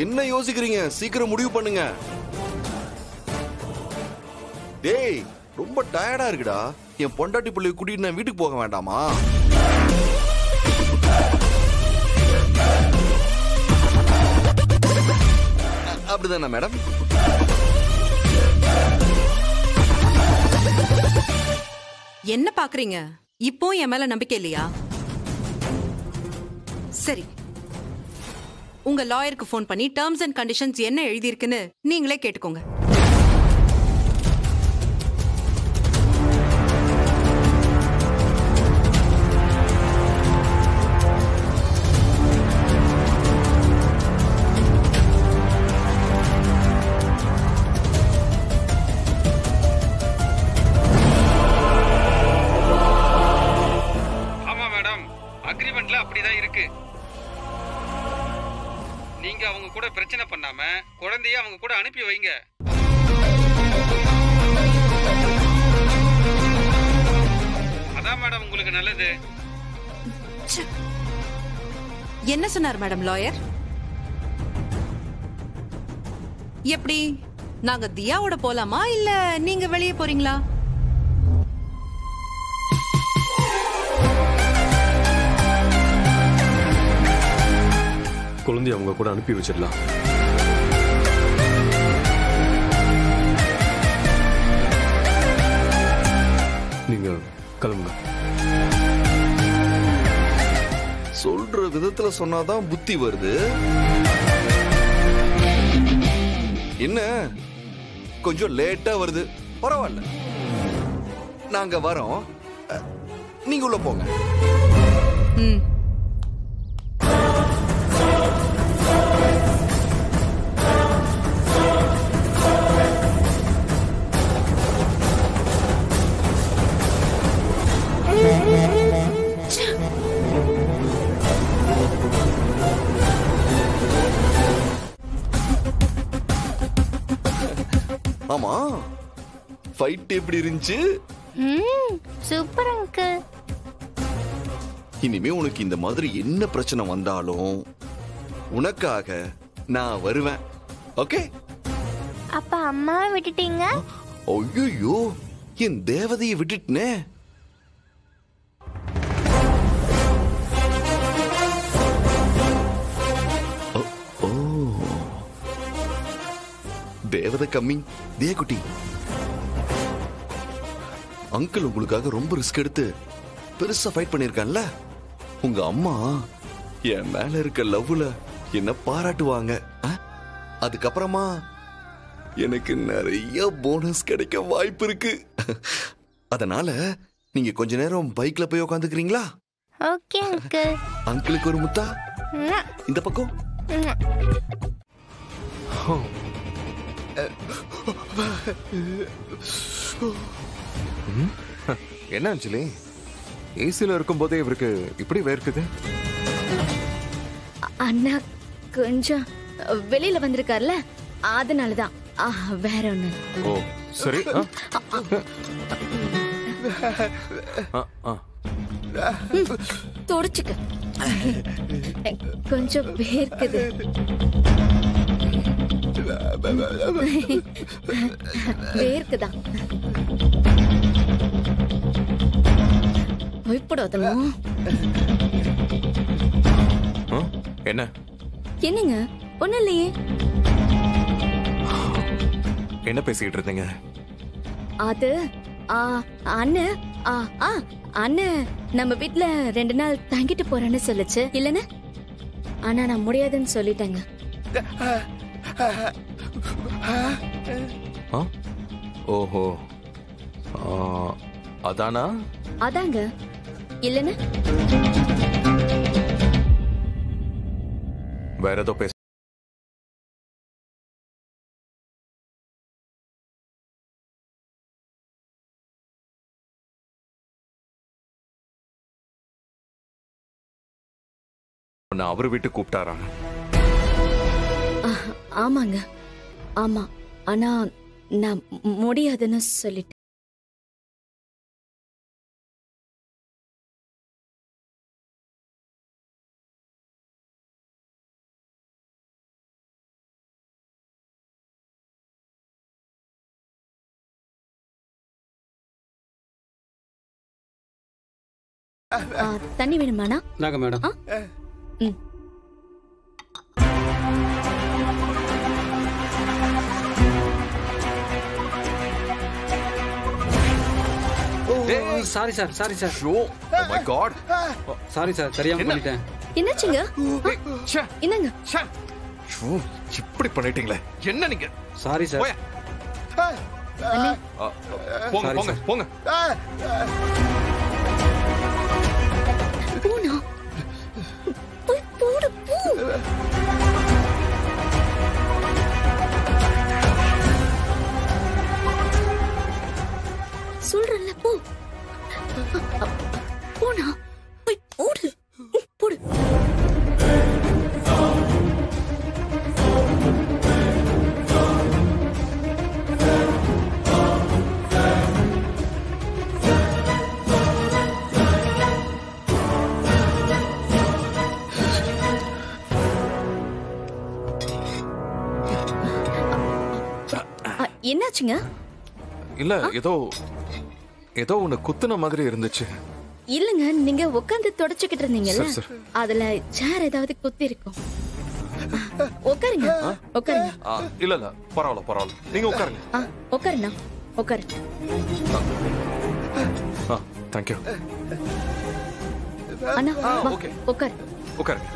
என்ன யோசிக்கிறீங்க? சீக்கிரம் முடிவு பண்ணுங்க. டேய், ரொம்ப டயர்டா இருக்குடா. என் பொண்டாட்டி பிள்ளைய கூட்டிட்டு நான் வீட்டுக்கு போக வேண்டாமா? அப்படிதானே மேடம்? என்ன பாக்குறீங்க? இப்போ என் மேல நம்பிக்கை இல்லையா? சரி, உங்க லாயருக்கு போன் பண்ணி டர்ம்ஸ் அண்ட் கண்டிஷன்ஸ் என்ன எழுதியிருக்குன்னு நீங்களே கேட்டுக்கோங்க. அப்படிதான் இருக்கு. நீங்க அவங்க கூட பிரச்சனை பண்ணாம குழந்தைய அவங்க கூட அனுப்பி வைங்க. அதான் மேடம் உங்களுக்கு நல்லது. என்ன சொன்னார் மேடம் லாயர்? எப்படி, நாங்க தியாவோட போலாமா இல்ல நீங்க வெளியே போறீங்களா? குழந்தைய அவங்க கூட அனுப்பி வச்சிடலாம். நீங்க கிளம்புங்க. சொல்ற விதத்துல சொன்னாதான் புத்தி வருது. என்ன கொஞ்சம் லேட்டா வருது, பரவாயில்ல. நாங்க வரோம், நீங்க உள்ள போங்க. ஆமா, ஃபைட் எப்படி இருந்துச்சு? Super uncle. இனிமே உனக்கு இந்த மாதிரி என்ன பிரச்சனை வந்தாலும் உனக்காக நான் வருவேன். ஓகே? அப்ப அம்மாவை விட்டுட்டீங்க? ஐயோ, என் தேவதையை விட்டுட்டனே. தேவதை கம்மிங். தேகுட்டி, அங்கிள் உங்களுக்காக ரொம்ப ரிஸ்க் எடுத்து பெருசா ஃபைட் பண்ணிருக்கான்ல. உங்க அம்மா என் மேல இருக்க லவ்ல என்ன பாராட்டுவாங்க. அதுக்கப்புறமா எனக்கு நிறைய போனஸ் கிடைக்க வாய்ப்பு இருக்கு. அதனால நீங்க கொஞ்ச நேரம் பைக்ல போய் உட்காந்துக்கிறீங்களா? Okay uncle. அங்கிளுக்கு ஒரு முத்தா இந்த பக்கம். என்ன அஞ்சலி, ஏசில இருக்கும் போதே இவருக்கு இப்படி வேர்க்குது? அண்ணா கொஞ்சம் வெளியில வந்திருக்காருல, அதனாலதான். வேற ஒண்ணு. ஓ சரி. தொடச்சுக்க. கொஞ்சம் வேர்க்குது. வேர்க்குதான். பயப்படாதமா. என்ன என்னங்க, ஒண்ணும் இல்லையே. என்ன பேசிக்கிட்டு இருந்தீங்க? அது அண்ணன் அண்ணன் நம்ம வீட்ல 2 நாள் தங்கிட்டு போறேன்னு சொல்லுச்சு இல்லன்னு. ஆனா நான் முடியாதுன்னு சொல்லிட்டேங்க. ஓஹோ, அதானா? அதாங்க. இல்லன்னு வேற ஏதோ பேச அவர் வீட்டு கூப்பிட்டாரா? ஆமாங்க, ஆமா. ஆனா நான் முடியாதுன்னு சொல்லிட்டேன். தண்ணி வேணுமாண்ணா? நாங்க மேடம். ம். Sorry sir, sorry sir. Oh my God. Sorry sir, தெரியாம பண்ணிட்டேன். என்னாச்சுங்க? என்னங்க? இப்படி பண்ணிட்டீங்களே, என்ன நீங்க? Sorry sir. போங்க போங்க போங்க. பூனா போய் போடு பூ. சொல்றேன்ல போ. பூனா போய் போடு போடு. என்னாச்சுங்க? இல்ல ஏதோ உன்னை குத்துன மாதிரி இருந்துச்சு. இல்லங்க, நீங்க உட்கார்ந்து தொடச்சுக்கிட்டு இருந்தீங்கல்ல, சரி, சரி. அதுல சேர் ஏதாவது குத்தி இருக்கும். உட்காருங்க உட்காருங்க. இல்ல பரவாயில்ல, நீங்க உட்காருங்க. உட்காருண்ணா உட்காரு. தேங்க்யூ. அண்ணா வா, ஓகே. உட்காரு. உட்காருங்க.